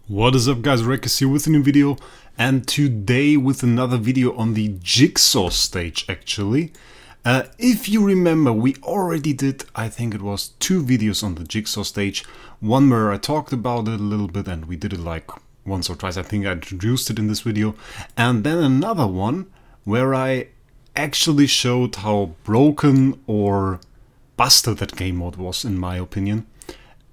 What is up, guys? Rekus here with a new video, and today with another video on the Jigsaw Stage actually. If you remember, we already did, I think it was 2 videos on the Jigsaw Stage. One where I talked about it a little bit and we did it like once or twice. I think I introduced it in this video. And then another one where I actually showed how broken or busted that game mode was, in my opinion.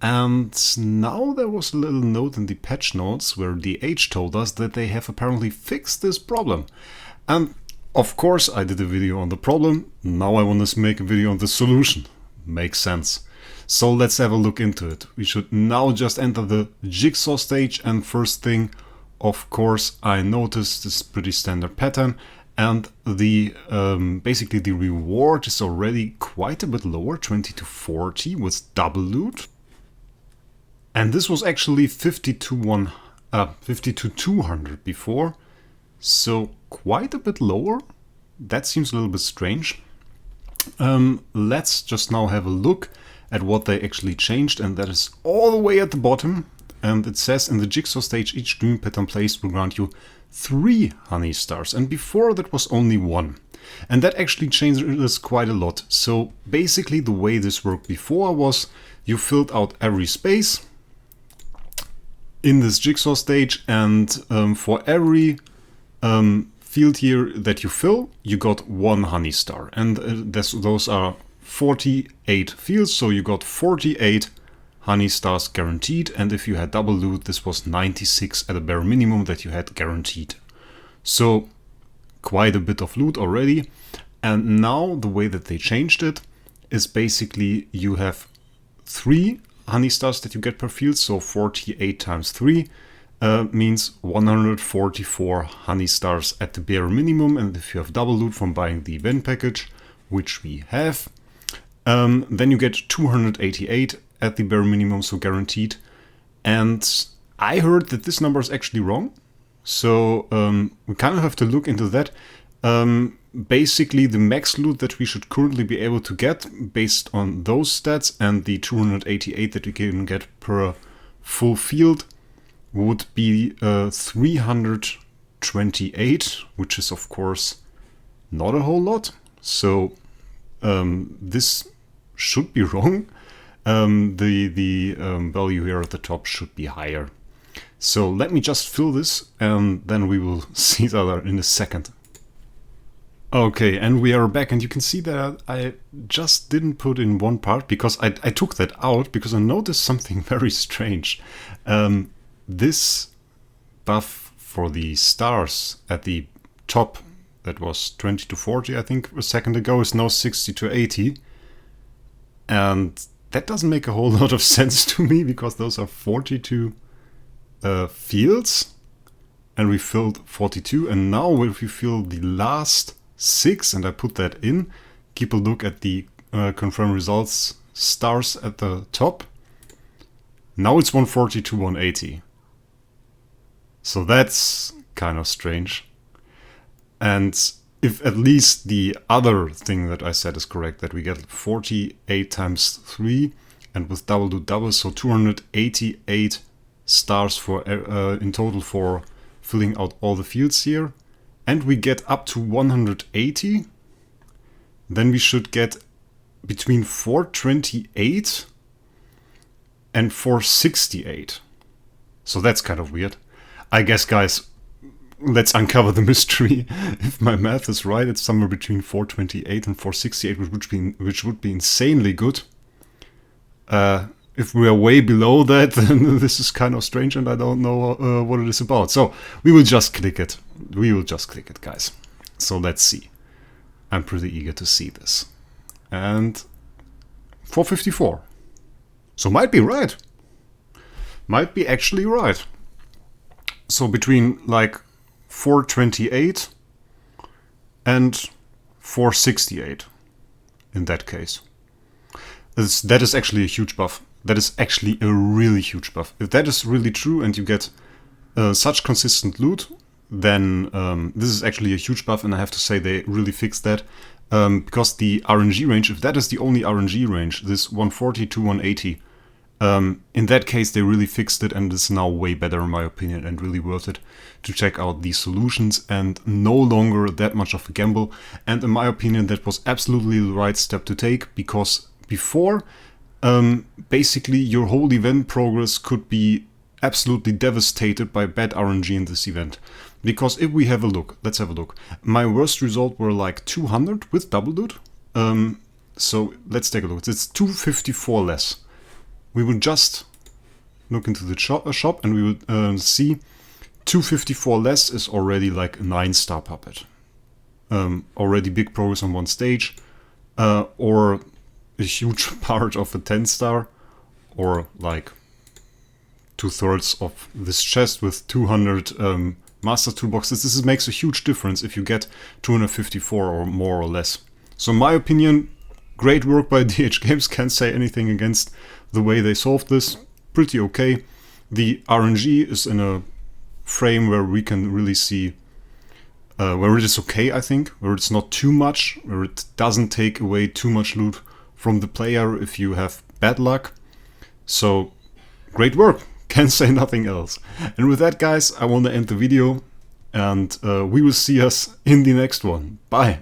And now there was a little note in the patch notes where DH told us that they have apparently fixed this problem. And of course I did a video on the problem, now I want to make a video on the solution. Makes sense. So let's have a look into it. We should now just enter the Jigsaw Stage, and first thing, of course, I noticed this pretty standard pattern, and the basically the reward is already quite a bit lower, 20 to 40 with double loot. And this was actually 50 to 200 before, so quite a bit lower. That seems a little bit strange. Let's just now have a look at what they actually changed, and that is all the way at the bottom. And it says, in the Jigsaw Stage, each dream pattern placed will grant you 3 honey stars, and before that was only 1. And that actually changes quite a lot. So basically the way this worked before was you filled out every space in this Jigsaw Stage, and for every field here that you fill, you got 1 honey star. And those are 48 fields, so you got 48 honey stars guaranteed. And if you had double loot, this was 96 at a bare minimum that you had guaranteed. So quite a bit of loot already. And now the way that they changed it is basically you have 3 honey stars that you get per field, so 48 times 3 means 144 honey stars at the bare minimum. And if you have double loot from buying the event package, which we have, then you get 288 at the bare minimum, so guaranteed. And I heard that this number is actually wrong, so we kind of have to look into that. Basically the max loot that we should currently be able to get based on those stats and the 288 that we can get per full field would be 328, which is of course not a whole lot. So this should be wrong. The value here at the top should be higher. So let me just fill this and then we will see each other in a second. Okay, and we are back, and you can see that I just didn't put in one part because I took that out because I noticed something very strange. This buff for the stars at the top, that was 20 to 40 I think a second ago, is now 60 to 80. And that doesn't make a whole lot of sense to me because those are 42 fields and we filled 42. And now if we fill the last 6, and I put that in, keep a look at the confirm results stars at the top. Now it's 140 to 180. So that's kind of strange. And if at least the other thing that I said is correct, that we get 48 times 3 and with double do double, so 288 stars for in total for filling out all the fields here, and we get up to 180, then we should get between 428 and 468. So that's kind of weird. I guess, guys, let's uncover the mystery. If my math is right, it's somewhere between 428 and 468, which would be insanely good. If we are way below that, then this is kind of strange and I don't know what it is about. So we will just click it. We will just click it, guys. So let's see. I'm pretty eager to see this. And 454. So might be right. Might be actually right. So between like 428 and 468 in that case. That is actually a huge buff. That is actually a really huge buff. If that is really true and you get such consistent loot, then this is actually a huge buff, and I have to say they really fixed that. Because the RNG range, if that is the only RNG range, this 140 to 180, In that case, they really fixed it and it's now way better in my opinion and really worth it to check out these solutions and no longer that much of a gamble. And in my opinion, that was absolutely the right step to take, because before, basically your whole event progress could be absolutely devastated by bad RNG in this event. Because if we have a look, let's have a look. My worst result were like 200 with double loot. So let's take a look. It's 254 less. We would just look into the shop and we would see 254 less is already like a 9-star puppet. Already big progress on one stage, or a huge part of a 10-star, or like 2/3 of this chest with 200 master toolboxes. This makes a huge difference if you get 254 or more or less. So in my opinion, great work by DH Games, can't say anything against the way they solved this. Pretty okay. The RNG is in a frame where we can really see where it is okay, I think, where it's not too much, where it doesn't take away too much loot from the player if you have bad luck. So great work, can't say nothing else. And with that guys, I want to end the video and we will see us in the next one. Bye.